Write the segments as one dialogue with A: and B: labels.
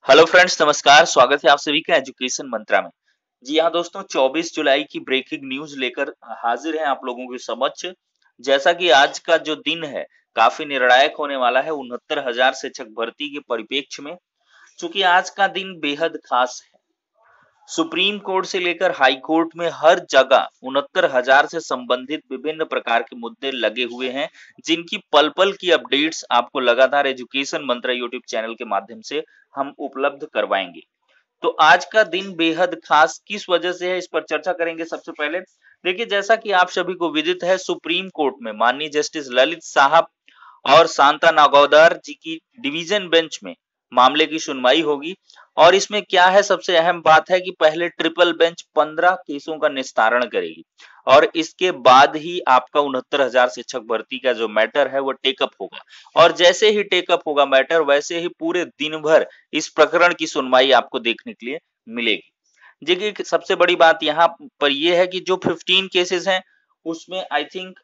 A: Hello friends, नमस्कार। स्वागत है आप सभी का एजुकेशन मंत्रा में। जी हाँ दोस्तों, 24 जुलाई की ब्रेकिंग न्यूज लेकर हाजिर हैं आप लोगों के समक्ष। जैसा कि आज का जो दिन है काफी निर्णायक होने वाला है 69,000 शिक्षक भर्ती के परिप्रेक्ष्य में। चूंकि आज का दिन बेहद खास है, सुप्रीम कोर्ट से लेकर हाई कोर्ट में हर जगह 69,000 से संबंधित विभिन्न प्रकार के मुद्दे लगे हुए हैं, जिनकी पल पल की अपडेट्स आपको लगातार एजुकेशन मंत्रा यूट्यूब चैनल के माध्यम से हम उपलब्ध करवाएंगे। तो आज का दिन बेहद खास किस वजह से है, इस पर चर्चा करेंगे। सबसे पहले देखिए, जैसा कि आप सभी को विदित है, सुप्रीम कोर्ट में माननीय जस्टिस ललित साहब और शांता नागौदर जी की डिवीजन बेंच में मामले की सुनवाई होगी। और इसमें क्या है, सबसे अहम बात है कि पहले ट्रिपल बेंच 15 केसों का निस्तारण करेगी और इसके बाद ही आपका 69,000 शिक्षक भर्ती का जो मैटर है वो टेकअप होगा। और जैसे ही टेकअप होगा मैटर, वैसे ही पूरे दिन भर इस प्रकरण की सुनवाई आपको देखने के लिए मिलेगी। देखिए, सबसे बड़ी बात यहाँ पर यह है कि जो 15 केसेस हैं उसमें आई थिंक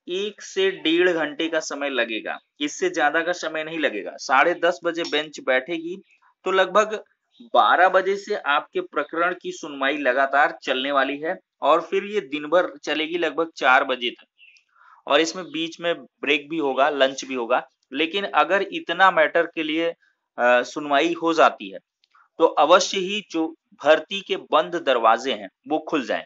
A: 1 से 1.5 घंटे का समय लगेगा, इससे ज्यादा का समय नहीं लगेगा। 10:30 बजे बेंच बैठेगी तो लगभग 12 बजे से आपके प्रकरण की सुनवाई लगातार चलने वाली है और फिर ये दिन भर चलेगी लगभग 4 बजे तक। और इसमें बीच में ब्रेक भी होगा, लंच भी होगा। लेकिन अगर इतना मैटर के लिए सुनवाई हो जाती है तो अवश्य ही जो भर्ती के बंद दरवाजे हैं वो खुल जाएं।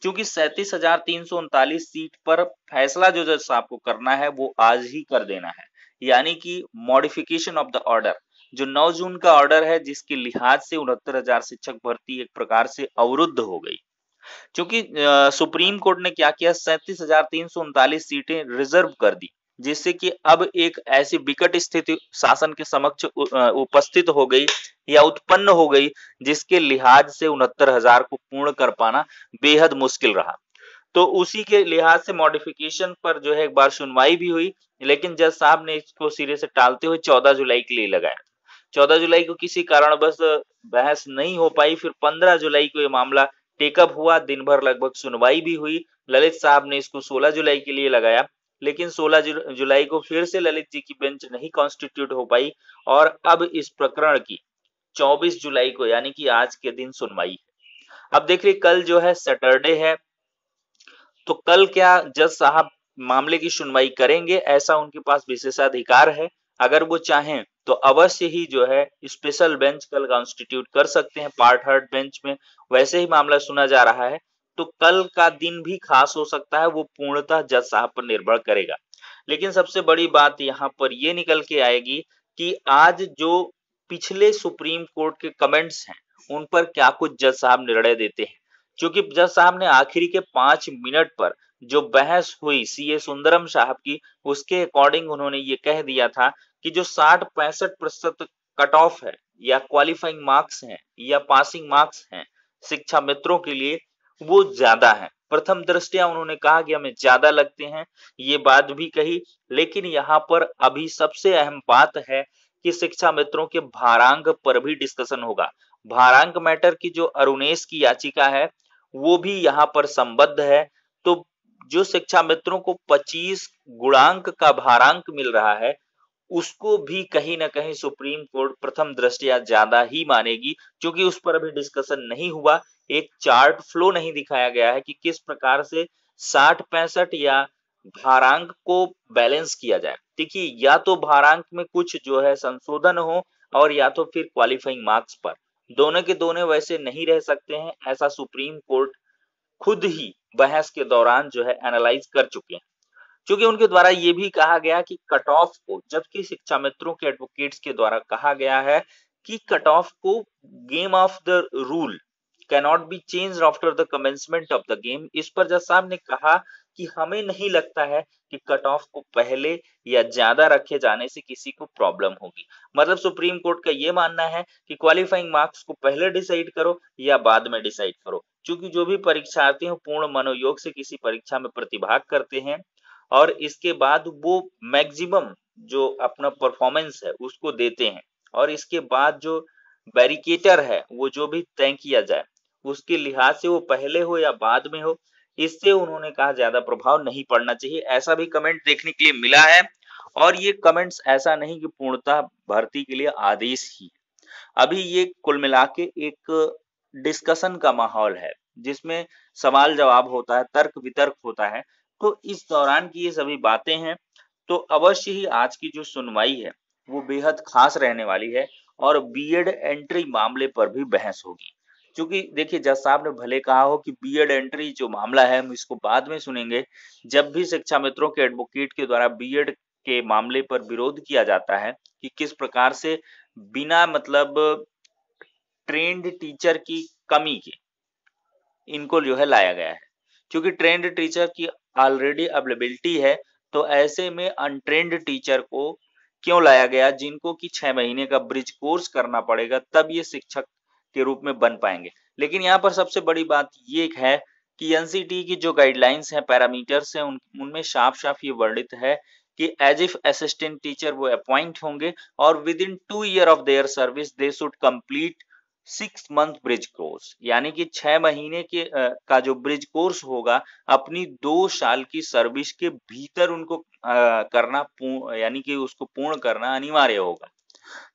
A: क्योंकि 37,339 सीट पर फैसला जो जज साहब को करना है वो आज ही कर देना है। यानी कि मॉडिफिकेशन ऑफ द ऑर्डर, जो 9 जून का ऑर्डर है, जिसके लिहाज से 69,000 शिक्षक भर्ती एक प्रकार से अवरुद्ध हो गई। क्योंकि सुप्रीम कोर्ट ने क्या किया, 37,339 सीटें रिजर्व कर दी, जिससे कि अब एक ऐसी विकट स्थिति शासन के समक्ष उपस्थित हो गई या उत्पन्न हो गई, जिसके लिहाज से 69,000 को पूर्ण कर पाना बेहद मुश्किल रहा। तो उसी के लिहाज से मॉडिफिकेशन पर जो है एक बार सुनवाई भी हुई, लेकिन जज साहब ने इसको सिरे से टालते हुए 14 जुलाई के लिए लगाया। 14 जुलाई को किसी कारणवश बहस नहीं हो पाई। फिर 15 जुलाई को ये मामला टेकअप हुआ, दिन भर लगभग सुनवाई भी हुई। ललित साहब ने इसको 16 जुलाई के लिए लगाया, लेकिन 16 जुलाई को फिर से ललित जी की बेंच नहीं कॉन्स्टिट्यूट हो पाई और अब इस प्रकरण की 24 जुलाई को यानी कि आज के दिन सुनवाई है। अब देखिए, कल जो है सैटरडे है, तो कल क्या जज साहब मामले की सुनवाई करेंगे, ऐसा उनके पास विशेषाधिकार है। अगर वो चाहें तो अवश्य ही जो है स्पेशल बेंच कल कॉन्स्टिट्यूट कर सकते हैं पार्ट हर्ड बेंच में। वैसे ही मामला सुना जा रहा है, तो कल का दिन भी खास हो सकता है, वो पूर्णतः जज साहब पर निर्भर करेगा। लेकिन सबसे बड़ी बात यहाँ पर ये निकल के आएगी कि आज जो पिछले सुप्रीम कोर्ट के कमेंट्स हैं उन पर क्या कुछ जज साहब निर्णय देते हैं। क्योंकि जज साहब ने आखिरी के 5 मिनट पर जो बहस हुई सीए सुंदरम साहब की, उसके अकॉर्डिंग उन्होंने ये कह दिया था कि जो 60-65% कट ऑफ है या क्वालिफाइंग मार्क्स हैं या पासिंग मार्क्स हैं शिक्षा मित्रों के लिए, वो ज्यादा है। प्रथम दृष्टया उन्होंने कहा कि हमें ज्यादा लगते हैं, ये बात भी कही। लेकिन यहाँ पर अभी सबसे अहम बात है कि शिक्षा मित्रों के भारांक पर भी डिस्कशन होगा। भारांक मैटर की जो अरुणेश की याचिका है वो भी यहाँ पर संबद्ध है। तो जो शिक्षा मित्रों को 25 गुणांक का भारांक मिल रहा है, उसको भी कहीं ना कहीं सुप्रीम कोर्ट प्रथम दृष्टया ज्यादा ही मानेगी, क्योंकि उस पर अभी डिस्कशन नहीं हुआ। एक चार्ट फ्लो नहीं दिखाया गया है कि किस प्रकार से 60-65 या भारांक को बैलेंस किया जाए। देखिए, या तो भारांक में कुछ जो है संशोधन हो और या तो फिर क्वालिफाइंग मार्क्स पर, दोनों के दोनों वैसे नहीं रह सकते हैं, ऐसा सुप्रीम कोर्ट खुद ही बहस के दौरान जो है एनालाइज कर चुके हैं। क्योंकि उनके द्वारा ये भी कहा गया कि कट ऑफ को, जबकि शिक्षा मित्रों के एडवोकेट्स के द्वारा कहा गया है कि कट ऑफ को game of the rule cannot be change after the commencement of the game. इस पर जज साहब ने कहा कि हमें नहीं लगता है कि कट ऑफ को पहले या ज्यादा रखे जाने से किसी को प्रॉब्लम होगी। मतलब सुप्रीम कोर्ट का ये मानना है कि क्वालिफाइंग मार्क्स को पहले डिसाइड करो या बाद में डिसाइड करो। क्योंकि जो भी परीक्षार्थी हो पूर्ण मनोयोग से किसी परीक्षा में प्रतिभाग करते हैं और इसके बाद वो मैक्सिमम जो अपना परफॉर्मेंस है उसको देते हैं, और इसके बाद जो बैरिकेटर है वो जो भी तय किया जाए उसके लिहाज से वो पहले हो या बाद में हो, इससे उन्होंने कहा ज्यादा प्रभाव नहीं पड़ना चाहिए। ऐसा भी कमेंट देखने के लिए मिला है। और ये कमेंट्स ऐसा नहीं कि पूर्णतः भर्ती के लिए आदेश ही, अभी ये कुल मिला के एक डिस्कशन का माहौल है, जिसमें सवाल जवाब होता है, तर्क वितर्क होता है। तो इस दौरान की ये सभी बातें हैं। तो अवश्य ही आज की जो सुनवाई है वो बेहद खास रहने वाली है और बीएड एंट्री मामले पर भी बहस होगी। क्योंकि देखिए, जज साहब ने भले कहा हो कि बीएड एंट्री जो मामला है हम इसको बाद में सुनेंगे, जब भी शिक्षा मित्रों के एडवोकेट के द्वारा बीएड के मामले पर विरोध किया जाता है कि किस प्रकार से बिना मतलब ट्रेंड टीचर की कमी के इनको जो है लाया गया है, क्योंकि ट्रेंड टीचर की ऑलरेडी अवेलेबिलिटी है। तो ऐसे में अनट्रेंड टीचर को क्यों लाया गया, जिनको कि 6 महीने का ब्रिज कोर्स करना पड़ेगा, तब ये शिक्षक के रूप में बन पाएंगे। लेकिन यहाँ पर सबसे बड़ी बात ये है कि एनसीटी की जो गाइडलाइंस है, पैरामीटर्स हैं, उनमें साफ साफ ये वर्णित है कि एज इफ असिस्टेंट टीचर वो अपॉइंट होंगे और with in 2 year of their service they should complete 6 month bridge course, यानी कि 6 महीने के का जो ब्रिज कोर्स होगा अपनी 2 साल की सर्विस के भीतर उनको करना यानी कि उसको पूर्ण करना अनिवार्य होगा।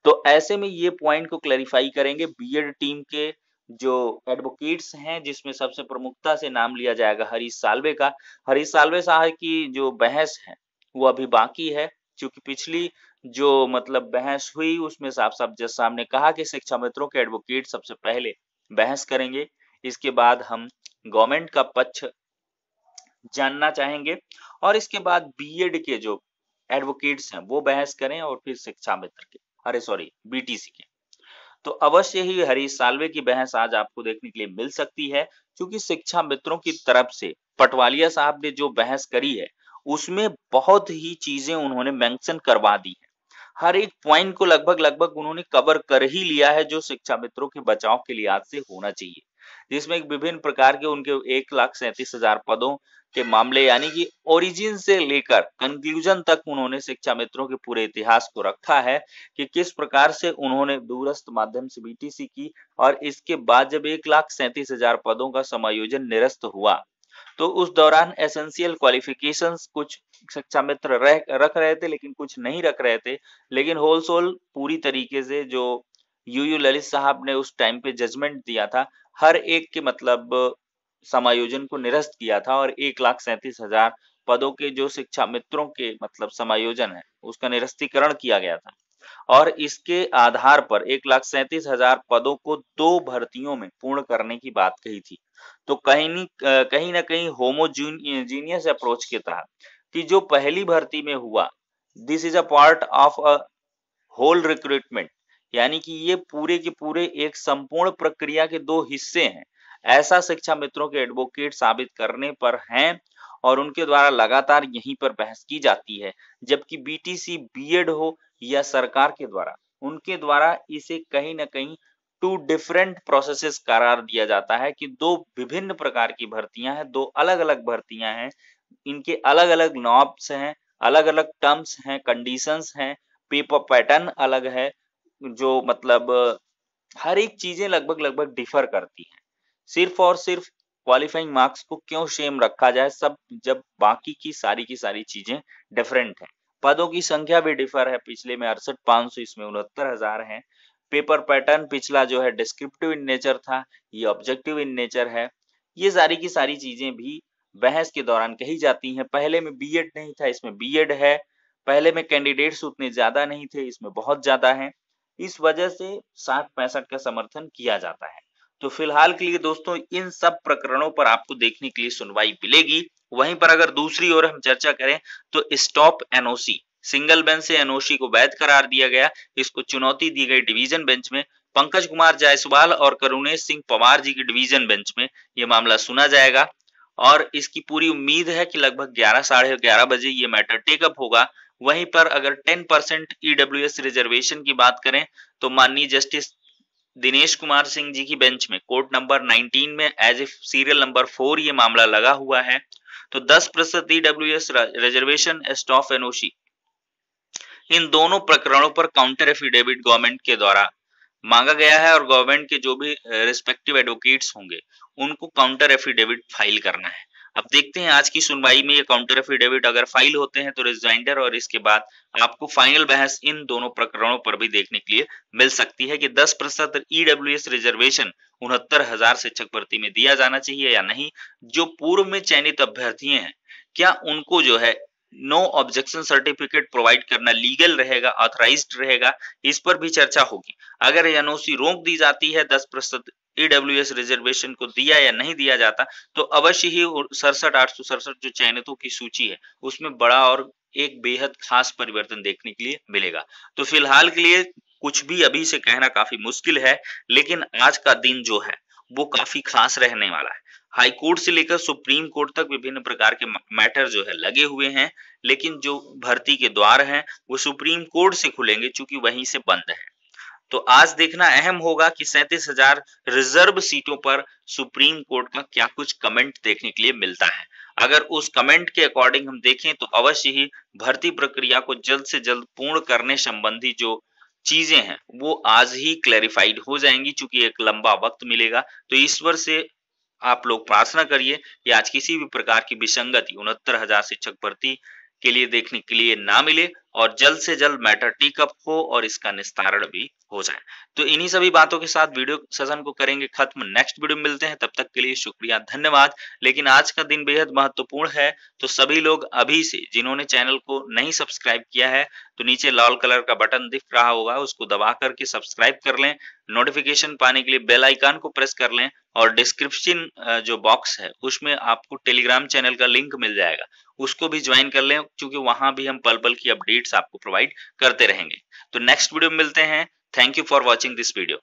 A: तो ऐसे में ये पॉइंट को क्लैरिफाई करेंगे बीएड टीम के जो एडवोकेट्स हैं, जिसमें सबसे प्रमुखता से नाम लिया जाएगा हरीश साल्वे का। हरीश साल्वे साहब की जो बहस है वो अभी बाकी है, क्योंकि पिछली जो मतलब बहस हुई उसमें साफ साफ जज साहब ने कहा कि शिक्षा मित्रों के एडवोकेट सबसे पहले बहस करेंगे, इसके बाद हम गवर्नमेंट का पक्ष जानना चाहेंगे और इसके बाद बीएड के जो एडवोकेट्स हैं वो बहस करें और फिर शिक्षा मित्र के, अरे सॉरी, बीटीसी के। तो अवश्य ही हरीश साल्वे की बहस आज आपको देखने के लिए मिल सकती है, क्योंकि शिक्षा मित्रों की तरफ से पटवालिया साहब ने जो बहस करी है उसमें बहुत ही चीजें उन्होंने मेंशन करवा दी है। हर एक पॉइंट को लगभग लगभग उन्होंने कवर कर ही लिया है जो शिक्षा मित्रों के बचाव के लिए आज से होना चाहिए, जिसमें विभिन्न प्रकार के उनके 1,37,000 पदों के मामले, यानी कि ओरिजिन से लेकर कंक्लूजन तक उन्होंने शिक्षा मित्रों के पूरे इतिहास को रखा है कि किस प्रकार से उन्होंने दूरस्थ माध्यम से बीटीसी की और इसके बाद जब 1,37,000 पदों का समायोजन निरस्त हुआ तो उस दौरान एसेंशियल क्वालिफिकेशंस कुछ शिक्षा मित्र रख रहे थे लेकिन कुछ नहीं रख रहे थे। लेकिन होलसोल पूरी तरीके से जो यूयू ललित साहब ने उस टाइम पे जजमेंट दिया था, हर एक के मतलब समायोजन को निरस्त किया था और 1,37,000 पदों के जो शिक्षा मित्रों के मतलब समायोजन है उसका निरस्तीकरण किया गया था और इसके आधार पर 1,37,000 पदों को 2 भर्तियों में पूर्ण करने की बात कही थी। तो कहीं ना कहीं होमोजीनियस अप्रोच के तहत कि जो पहली भर्ती में हुआ, this is a part of a whole recruitment, यानी कि ये पूरे के पूरे एक संपूर्ण प्रक्रिया के 2 हिस्से हैं, ऐसा शिक्षा मित्रों के एडवोकेट साबित करने पर हैं और उनके द्वारा लगातार यहीं पर बहस की जाती है। जबकि बीटीसी बीएड हो या सरकार के द्वारा, उनके द्वारा इसे कहीं ना कहीं 2 डिफरेंट प्रोसेसेस करार दिया जाता है कि 2 विभिन्न प्रकार की भर्तियां हैं, 2 अलग अलग भर्तियां हैं, इनके अलग अलग नॉब्स हैं, अलग अलग टर्म्स हैं, कंडीशंस हैं, पेपर पैटर्न अलग है, जो मतलब हर एक चीजें लगभग लगभग डिफर करती हैं। सिर्फ और सिर्फ क्वालिफाइंग मार्क्स को क्यों सेम रखा जाए, सब जब बाकी की सारी चीजें डिफरेंट हैं। पदों की संख्या भी डिफर है, पिछले में 68,500, इसमें 69,000 है। पेपर पैटर्न पिछला जो है डिस्क्रिप्टिव इन नेचर था, ये ऑब्जेक्टिव इन नेचर है। ये सारी की सारी चीजें भी बहस के दौरान कही जाती हैं। पहले में बीएड नहीं था, इसमें बीएड है। पहले में कैंडिडेट्स उतने ज्यादा नहीं थे, इसमें बहुत ज्यादा है। इस वजह से 60-65 का समर्थन किया जाता है। तो फिलहाल के लिए दोस्तों इन सब प्रकरणों पर आपको देखने के लिए सुनवाई मिलेगी। वहीं पर अगर दूसरी ओर हम चर्चा करें तो स्टॉप एनओसी, सिंगल बेंच से एनओसी को वैध करार दिया गया, इसको चुनौती दी गई डिवीजन बेंच में। पंकज कुमार जायसवाल और करुणेश सिंह पवार जी की डिवीजन बेंच में यह मामला सुना जाएगा और इसकी पूरी उम्मीद है कि लगभग 11 साढ़े 11 बजे ये मैटर टेकअप होगा। वहीं पर अगर 10% ईडब्ल्यूएस रिजर्वेशन की बात करें तो माननीय जस्टिस दिनेश कुमार सिंह जी की बेंच में कोर्ट नंबर 19 में एज इफ सीरियल नंबर 4 ये मामला लगा हुआ है। तो 10% ईडब्ल्यूएस रिजर्वेशन, स्टॉप एनओसी, इन दोनों प्रकरणों पर काउंटर एफिडेविट गवर्नमेंट के द्वारा मांगा गया है और गवर्नमेंट के जो भी रिस्पेक्टिव एडवोकेट्स होंगे उनको काउंटर एफिडेविट फाइल करना है। अब देखते हैं आज की सुनवाई में ये काउंटर एफिडेविट अगर फाइल होते हैं तो रिजाइंडर और इसके बाद आपको फाइनल बहस इन दोनों प्रकरणों पर भी देखने के लिए मिल सकती है कि 10% ईडब्ल्यूएस रिजर्वेशन 69,000 शिक्षक भर्ती में दिया जाना चाहिए या नहीं। जो पूर्व में चयनित अभ्यर्थी हैं, क्या उनको जो है नो ऑब्जेक्शन सर्टिफिकेट प्रोवाइड करना लीगल रहेगा, ऑथराइज्ड रहेगा, इस पर भी चर्चा होगी। अगर एनओसी रोक दी जाती है, 10% ईडब्ल्यूएस रिजर्वेशन को दिया या नहीं दिया जाता, तो अवश्य ही 67,867 जो चयनितों की सूची है उसमें बड़ा और एक बेहद खास परिवर्तन देखने के लिए मिलेगा। तो फिलहाल के लिए कुछ भी अभी से कहना काफी मुश्किल है, लेकिन आज का दिन जो है वो काफी खास रहने वाला है। हाई कोर्ट से लेकर सुप्रीम कोर्ट तक विभिन्न प्रकार के मैटर जो है लगे हुए हैं, लेकिन जो भर्ती के द्वार हैं वो सुप्रीम कोर्ट से खुलेंगे, चूंकि वहीं से बंद है। तो आज देखना अहम होगा कि 37,000 रिजर्व सीटों पर सुप्रीम कोर्ट का क्या कुछ कमेंट देखने के लिए मिलता है। अगर उस कमेंट के अकॉर्डिंग हम देखें तो अवश्य ही भर्ती प्रक्रिया को जल्द से जल्द पूर्ण करने संबंधी जो चीजें हैं वो आज ही क्लैरिफाइड हो जाएंगी, चूंकि एक लंबा वक्त मिलेगा। तो ईश्वर से आप लोग प्रार्थना करिए कि आज किसी भी प्रकार की विसंगति 69,000 शिक्षक भर्ती के लिए देखने के लिए ना मिले और जल्द से जल्द मैटर टेक अप हो और इसका निस्तारण भी हो जाए। तो इन्हीं सभी बातों के साथ वीडियो सेशन को करेंगे खत्म। नेक्स्ट वीडियो में मिलते हैं, तब तक के लिए शुक्रिया, धन्यवाद। लेकिन आज का दिन बेहद महत्वपूर्ण है, तो सभी लोग अभी से जिन्होंने चैनल को नहीं सब्सक्राइब किया है तो नीचे लाल कलर का बटन दिख रहा होगा, उसको दबा करके सब्सक्राइब कर लें। नोटिफिकेशन पाने के लिए बेल आइकन को प्रेस कर लें और डिस्क्रिप्शन जो बॉक्स है उसमें आपको टेलीग्राम चैनल का लिंक मिल जाएगा, उसको भी ज्वाइन कर लें, क्योंकि वहां भी हम पल पल की अपडेट्स आपको प्रोवाइड करते रहेंगे। तो नेक्स्ट वीडियो में मिलते हैं। Thank you for watching this video.